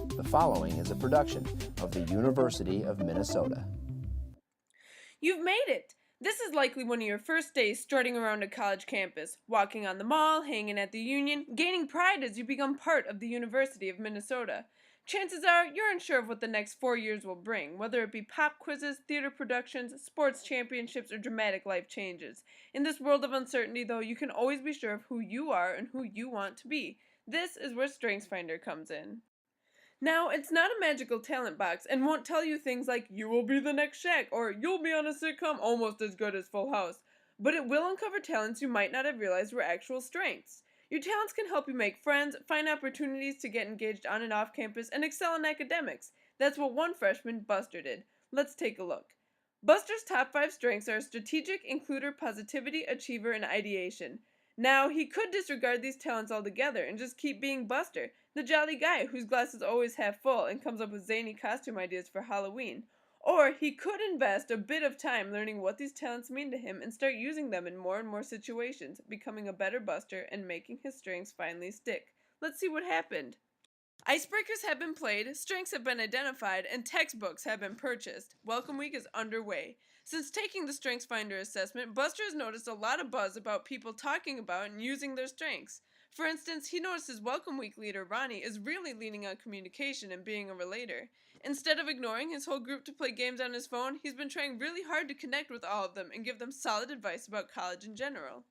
The following is a production of the University of Minnesota. You've made it! This is likely one of your first days strutting around a college campus, walking on the mall, hanging at the Union, gaining pride as you become part of the University of Minnesota. Chances are you're unsure of what the next 4 years will bring, whether it be pop quizzes, theater productions, sports championships, or dramatic life changes. In this world of uncertainty, though, you can always be sure of who you are and who you want to be. This is where StrengthsFinder comes in. Now, it's not a magical talent box and won't tell you things like, you will be the next Shaq, or you'll be on a sitcom almost as good as Full House, but it will uncover talents you might not have realized were actual strengths. Your talents can help you make friends, find opportunities to get engaged on and off campus, and excel in academics. That's what one freshman, Buster, did. Let's take a look. Buster's top 5 strengths are strategic, includer, positivity, achiever, and ideation. Now, he could disregard these talents altogether and just keep being Buster, the jolly guy whose glass is always half full and comes up with zany costume ideas for Halloween. Or he could invest a bit of time learning what these talents mean to him and start using them in more and more situations, becoming a better Buster and making his strengths finally stick. Let's see what happened. Icebreakers have been played, strengths have been identified, and textbooks have been purchased. Welcome Week is underway. Since taking the StrengthsFinder assessment, Buster has noticed a lot of buzz about people talking about and using their strengths. For instance, he noticed his Welcome Week leader, Ronnie, is really leaning on communication and being a relator. Instead of ignoring his whole group to play games on his phone, he's been trying really hard to connect with all of them and give them solid advice about college in general.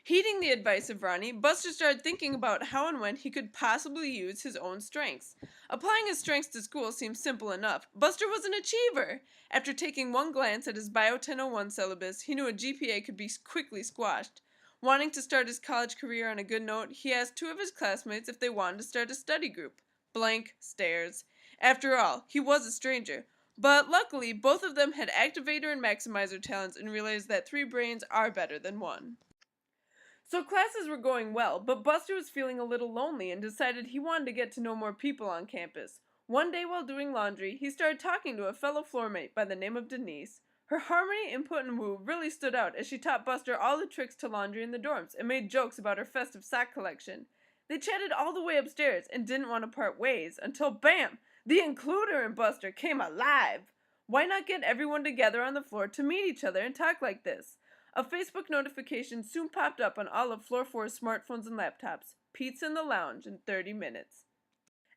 Heeding the advice of Ronnie, Buster started thinking about how and when he could possibly use his own strengths. Applying his strengths to school seemed simple enough. Buster was an achiever! After taking one glance at his Bio 1001 syllabus, he knew a GPA could be quickly squashed. Wanting to start his college career on a good note, he asked 2 of his classmates if they wanted to start a study group. Blank stares. After all, he was a stranger. But luckily, both of them had activator and maximizer talents and realized that 3 brains are better than 1. So classes were going well, but Buster was feeling a little lonely and decided he wanted to get to know more people on campus. One day while doing laundry, he started talking to a fellow floormate by the name of Denise. Her harmony, input, and woo really stood out as she taught Buster all the tricks to laundry in the dorms and made jokes about her festive sock collection. They chatted all the way upstairs and didn't want to part ways until BAM! The includer in Buster came alive! Why not get everyone together on the floor to meet each other and talk like this? A Facebook notification soon popped up on all of Floor 4's smartphones and laptops. Pizza in the lounge in 30 minutes.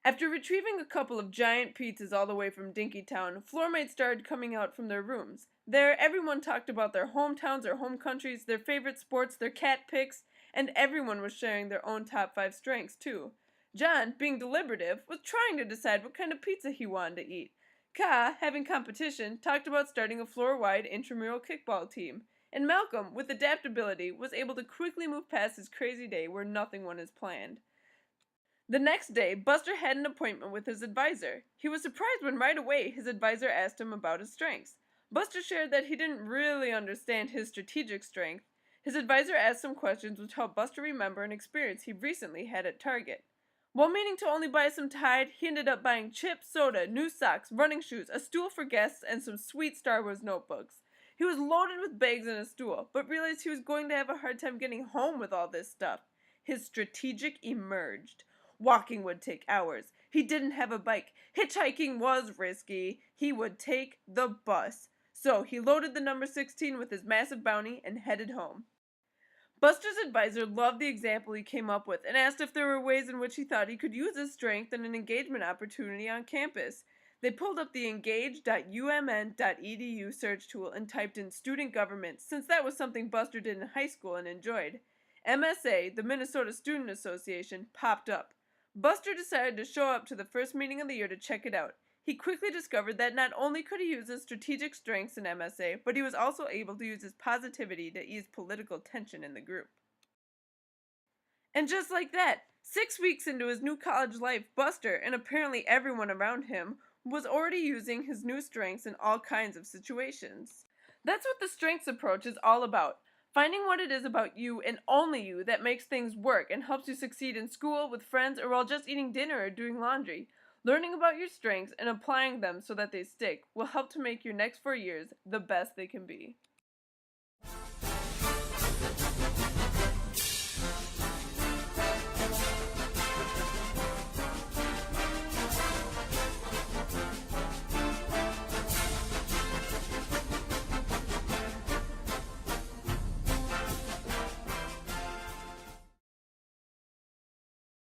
After retrieving a couple of giant pizzas all the way from Dinkytown, floormates started coming out from their rooms. There, everyone talked about their hometowns or home countries, their favorite sports, their cat pics, and everyone was sharing their own top 5 strengths, too. John, being deliberative, was trying to decide what kind of pizza he wanted to eat. Ka, having competition, talked about starting a floor-wide intramural kickball team. And Malcolm, with adaptability, was able to quickly move past his crazy day where nothing went as planned. The next day, Buster had an appointment with his advisor. He was surprised when right away his advisor asked him about his strengths. Buster shared that he didn't really understand his strategic strength. His advisor asked some questions which helped Buster remember an experience he recently had at Target. While meaning to only buy some Tide, he ended up buying chips, soda, new socks, running shoes, a stool for guests, and some sweet Star Wars notebooks. He was loaded with bags and a stool, but realized he was going to have a hard time getting home with all this stuff. His strategic emerged. Walking would take hours. He didn't have a bike. Hitchhiking was risky. He would take the bus. So he loaded the number 16 with his massive bounty and headed home. Buster's advisor loved the example he came up with and asked if there were ways in which he thought he could use his strength in an engagement opportunity on campus. They pulled up the engage.umn.edu search tool and typed in student government, since that was something Buster did in high school and enjoyed. MSA, the Minnesota Student Association, popped up. Buster decided to show up to the first meeting of the year to check it out. He quickly discovered that not only could he use his strategic strengths in MSA, but he was also able to use his positivity to ease political tension in the group. And just like that, 6 weeks into his new college life, Buster, and apparently everyone around him, was already using his new strengths in all kinds of situations. That's what the strengths approach is all about. Finding what it is about you and only you that makes things work and helps you succeed in school, with friends, or while just eating dinner or doing laundry. Learning about your strengths and applying them so that they stick will help to make your next 4 years the best they can be.